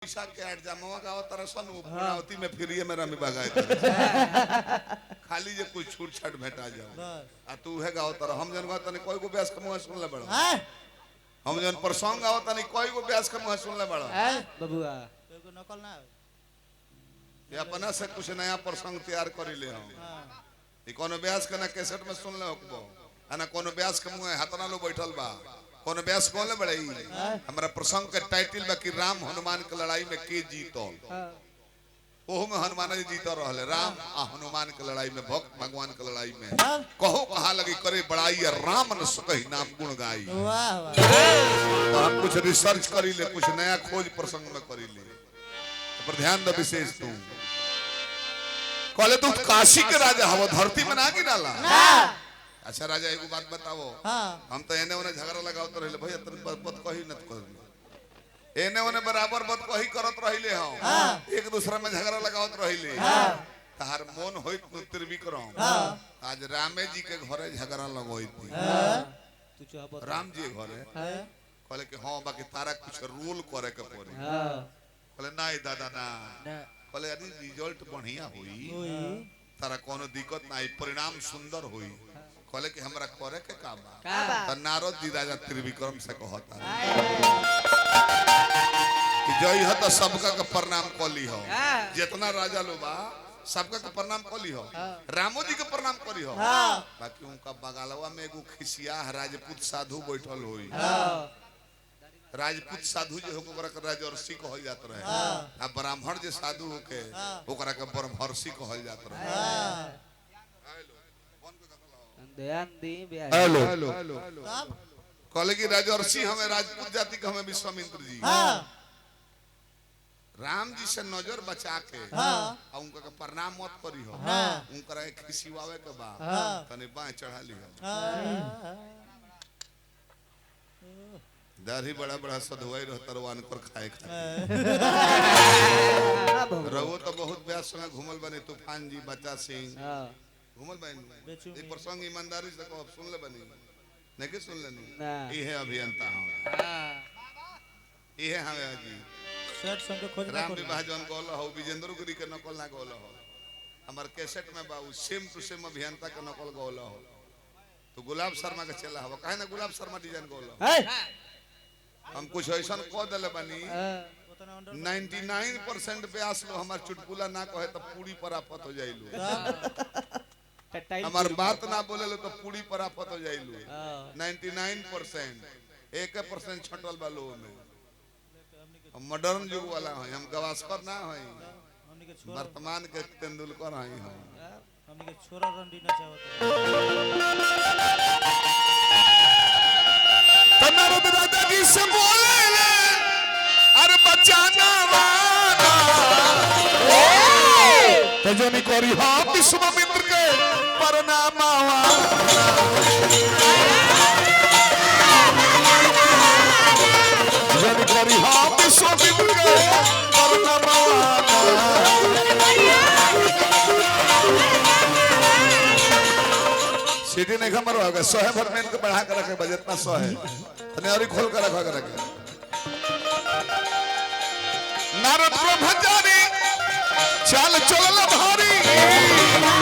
पैसा के ऐड जमा गाओ तरह सन उपनावती में फ्री में रमी बगाए खाली जे कुछ छूट छाट भेटा जाओ आ तू है गाओ तरह हम जन गाओ तने कोई को ब्यास के मुंह सुन ले बड़ा हम जन प्रसंग गाओ तने कोई को ब्यास के मुंह सुन ले बड़ा बबुआ कोई को नकल ना ये अपना से कुछ नया प्रसंग तैयार कर ले हम ई कोनो ब्यास के ना कैसेट में सुन ले होकबो ना कोनो ब्यास के मुंह हाथना लो बैठल बा कोनो ब्यास कोले बड़ई हमरा प्रसंग के टाइटल बा कि राम हनुमान के लड़ाई में के जीतल ओहो में हनुमान जी जीत रहले राम आ हनुमान के लड़ाई में भक्त भगवान के लड़ाई में कहो कहा लगी करे बड़ाई राम न सकहि नाम गुण गाई वाह वाह तो हम कुछ रिसर्च करी ले कुछ नया खोज प्रसंग में करी ले पर ध्यान दे विशेष तू कहले तू काशी के राजा हव धरती में ना गिराला अच्छा राजा एगो बात बताओ हम तो एने ओने झगड़ा लगाओ तो रहले भैया तन बात कही न कही एने ओने बराबर बात कही करत रहिले हम एक दूसरा में झगड़ा लगावत रहिले तार मन होइत न त्रिविक्रम आज रामे जी के घरे झगड़ा लगोइत तू चाहबो राम जी घरे कहले कि हां बाकी तारा कुछ रोल करे के पड़ी कहले नहीं दादा ना कहले अरे रिजल्ट बढ़िया होई तारा कोनो दिक्कत ना परिणाम सुंदर होई कहले कि हमरा करे के काम बा त नारद जी राजा त्रिविक्रम से कहता कि जय ह त सबका के प्रणाम कली हो जितना राजा लो बा सबका के प्रणाम कली हो रामो जी के प्रणाम करी हो बाकी उनका बगालवा में एगो खिसिया राजपूत साधु बैठल होई राजपूत साधु जे ओकरा के राजर्षि कहल जात रहे आ ब्राह्मण जे साधु होके ओकरा के ब्रह्मर्षि कहल जात रहे ध्यान दी हेलो कहले कि राजर्षि हमें राजपूत जाति के हमें विश्वामित्र जी राम जी से नजर बचा के आ उनका के प्रणाम मत करी हो उनका एक खिसिवावे के बा तने बाएं चढ़ा लियो दाढ़ी बड़ा बड़ा सधुआई रहतर वान पर खाए रहो तो बहुत ब्यास संग घुमल बने तूफान जी बच्चा सिंह घुमल बने ये प्रसंग ईमानदारी से कहो सुन ले बनी नहीं के सुन लेनी ये है अभियंता हां ये है हमें जी सेट संग खोज राम विवाह जन कहल हो विजेंद्र गिरी के नकल ना कहल हो हमर कैसेट में बाबू सेम टू सेम अभियंता के नकल कहल हो तो गुलाब शर्मा के चला हो काहे ना गुलाब शर्मा डिजाइन कहल हम कुछ ऐसा कह दिले बनी 99% ब्यास लो हमार चुटकुला ना कहे तो पूरी पर आफत हो जाइलू हमार बात ना बोले लो तो पूरी पर आफत हो जाइलू 99% 1% छटल बालो में हम मॉडर्न युग वाला है हम गवास्कर ना है वर्तमान के तेंदुलकर है हमनी के छोरा रंडी ना चाहत नारद राजा जी से बोले अरे बचाना वाला तो जनी करी हां विश्वामित्र के प्रणामवा जनी करी हां विश्वामित्र के प्रणामवा सीधी नहीं खबर होगा 100 भर में इनको बढ़ा कर रखे बजट में 100 है तने और खोल कर रखा कर रखे नारद ब्रह्मचारी चल चल भारी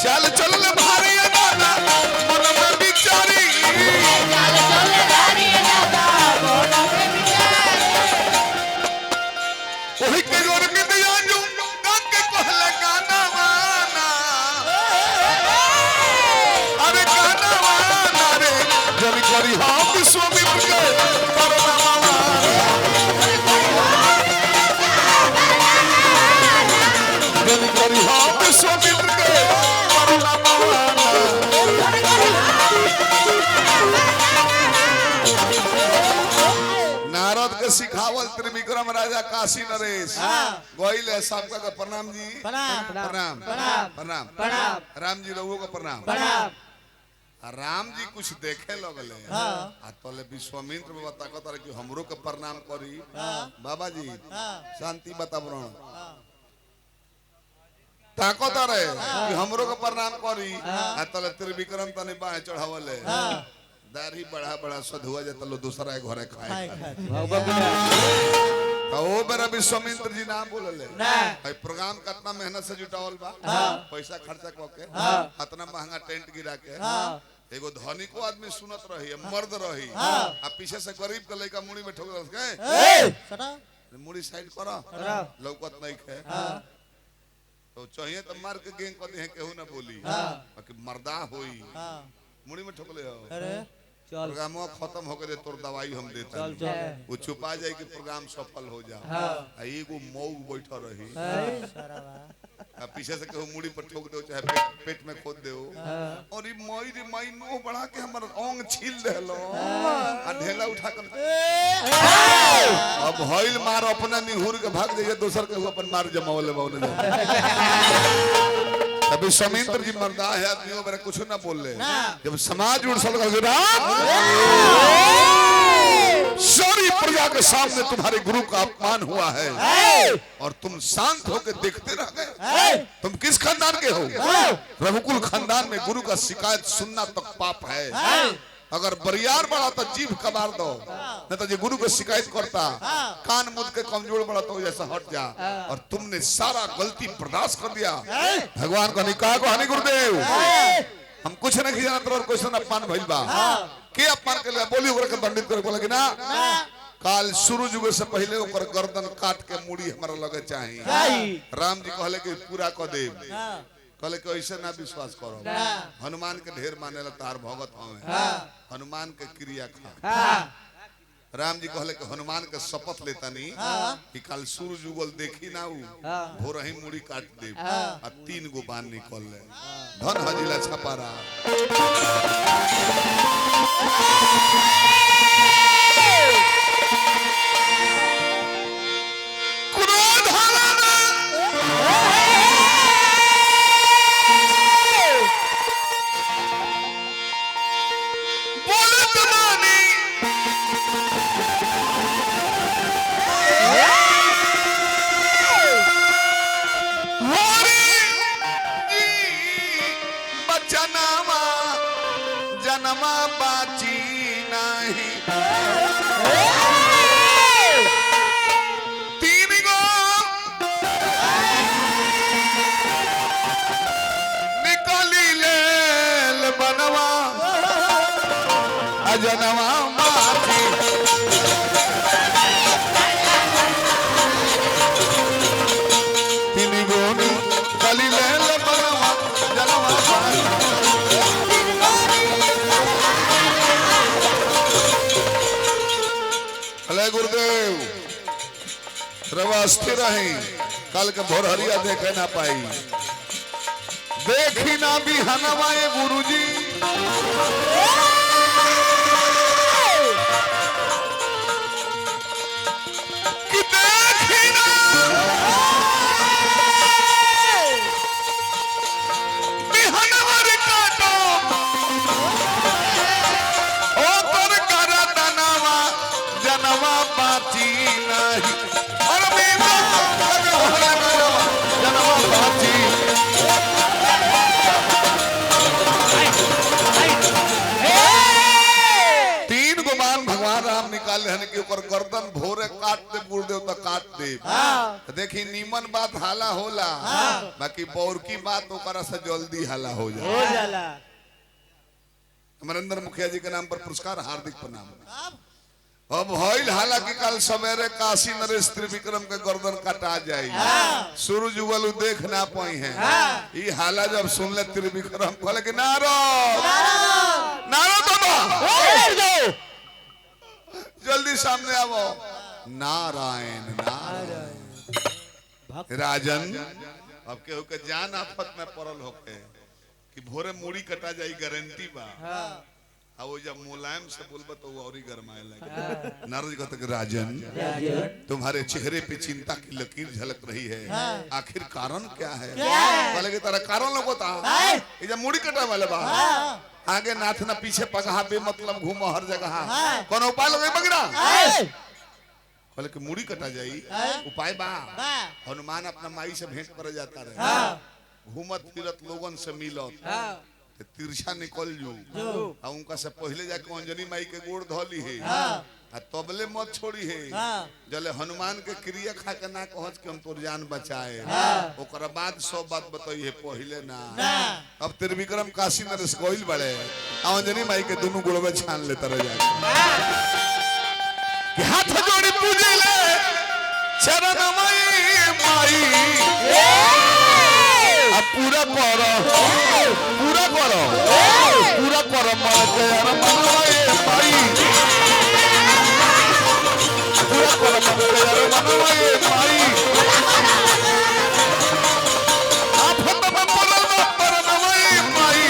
चल चल भारी दादा मन में बिचारी ओही के जोर में दिया जो के कहले गाना वाना अरे गाना वाना रे जब करी हां विश्वामित्र के प्रणामवा जब करी हां विश्वामित्र के प्रणामवा नारद के सिखावल त्रिविक्रम राजा काशी नरेश गोइल है सबका का प्रणाम जी प्रणाम प्रणाम प्रणाम प्रणाम प्रणाम राम जी रघु का प्रणाम प्रणाम राम जी कुछ देखे लगले आ तले विश्वामित्र बाबा ताकत रहे कि हमरो के प्रणाम करी बाबा जी शांति वातावरण ताकत रहे कि हमरो के प्रणाम करी आ तले त्रिविक्रम तने बाएं चढ़ावले दाढ़ी बड़ा बड़ा सधुआ जाता लो दूसरा के घरे खाए खाए खाए बबुआ ओ बेरा विश्वामित्र जी ना बोलले ना भाई प्रोग्राम कितना मेहनत से जुटावल बा पैसा खर्चा करके इतना महंगा टेंट गिरा के एगो धनिको आदमी सुनत रही मर्द रही आ पीछे से गरीब के लड़का मुड़ी में ठोक के सटा मुड़ी साइड करो लौकत नहीं खे तो चाहिए तो मार के गेंग कर दे केहू ना बोली बाकी मर्दा होई मुड़ी में ठोक ले हो अरे चल प्रोग्राम खत्म हो गए तोर दवाई हम देता चल चल वो छुपा जाए कि प्रोग्राम सफल हो जाए आ एगो मऊ बैठा रही सारा बा आ पीछे से केहू मुड़ी पर ठोक दो चाहे पेट में खोद दो और ई मई रे मई नो बढ़ा के हमर अंग छील देलो आ ढेला उठा कर अब हईल मार अपना निहुर के भाग जाइए दोसर के अपन मार जमावले बावले अभी समिंद्र जी मर्दा है आदमियों मेरे कुछ ना बोल ले जब समाज उड़ सल सारी प्रजा के सामने तुम्हारे गुरु का अपमान हुआ है और तुम शांत होकर देखते रह गए। तुम किस खानदान के हो? रघुकुल खानदान में गुरु का शिकायत सुनना तक पाप है। अगर बरियार बड़ा तो जीभ कबार दो, नहीं तो जो गुरु को शिकायत करता कान मुद के कमजोर बड़ा तो जैसा हट जा। और तुमने सारा गलती बर्दाश्त कर दिया। भगवान को निकाह को हानि गुरुदेव हम कुछ नहीं जाना तो क्वेश्चन अपमान भइल बा के अपमान के लिए बोली ओकरा के दंडित करे बोला कि ना काल सूरज उगे से पहले ओकर गर्दन काट के मुड़ी हमारा लगे चाहिए। राम जी कहले कि पूरा कर देव कहले कि ऐसे ना विश्वास करो। हनुमान के ढेर माने ला तार भगत हमें हनुमान के क्रिया खा। राम जी कहले कि हनुमान के शपथ लेता नहीं कि काल सूरज उगल देखी ना भोर ही मुड़ी काट दे आ 3 गो बाण निकल ले धन हजिला छपारा जनमा बाची नहीं 3 गो निकली ले बनवा अजनवा बाची 3 गो निकली ले बनवा जनवा बाची। गुरुदेव रवा स्थिर रही कल के भोरहरिया देखे ना पाई देखी ना भी हनवाए गुरुजी कि देखी ना भी हनवर काटो ओ तोर करा तनावा जनवा बाची नहीं और मेरा जनवा बाची 3 गो बाण भगवान राम निकाले हन के ऊपर गर्दन भोरे काट दे गुरुदेव तो काट दे देखी नीमन बात हाला होला बाकी बौर की बात ओकरा से जल्दी हाला हो जाला। अमरेंद्र मुखिया जी के नाम पर पुरस्कार हार्दिक प्रणाम। अब हईल हालांकि कल सवेरे काशी नरेश त्रिविक्रम के गर्दन कटा जाए सूरज उगल देख ना पाई है ये हाला जब सुन ले त्रिविक्रम कहले कि नारद नारद बाबा जल्दी सामने आवो। नारायण नारायण राजन अब केहू के जान आफत में पड़ल होके कि भोरे मुड़ी कटा जाई गारंटी बा वो जब मुलायम से बोलबा तो वो और ही गरमाए लगे। नारद कहते कि राजन तुम्हारे चेहरे पे चिंता की लकीर झलक रही है आखिर कारण क्या है? बोले कि तेरा कारण लोगो था ये जब मुड़ी कटा वाले बा आगे नाथ ना पीछे पगहा बे मतलब घूमो हर जगह कौन उपाय लगे बगड़ा बोले कि मुड़ी कटा जाई उपाय बा हनुमान अपना माई से भेंट कर जाता रहे घूमत फिरत लोगन से मिलत ते तिरछा निकल जू जो आ उनका से पहले जाके अंजनी माई के गोड़ धोली है हाँ आ तबले मत छोड़ी है हाँ जले हनुमान के क्रिया खा के ना कहत कि हम तोर जान बचाए ओकरा बाद सब बात बताई है पहले ना ना अब त्रिविक्रम काशी नरेश गोइल बड़े आ अंजनी माई के दोनों गोड़वे छान लेता रह जाए कि हाथ जोड़ी पूजे ले चरण माई अब पूरा करो पूरा करो पूरा करो मां के यार मनवाए माई पूरा करो मां के यार मनवाए माई आप हम पर नवाए माई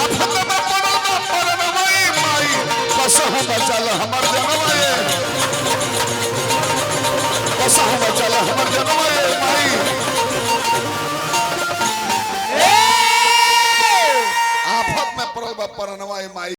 आप हम पर नवाए माई कसम बचल हमर जनवाए कसम बचल हमर जनवाए माई आफत में परल बा परनवाए माई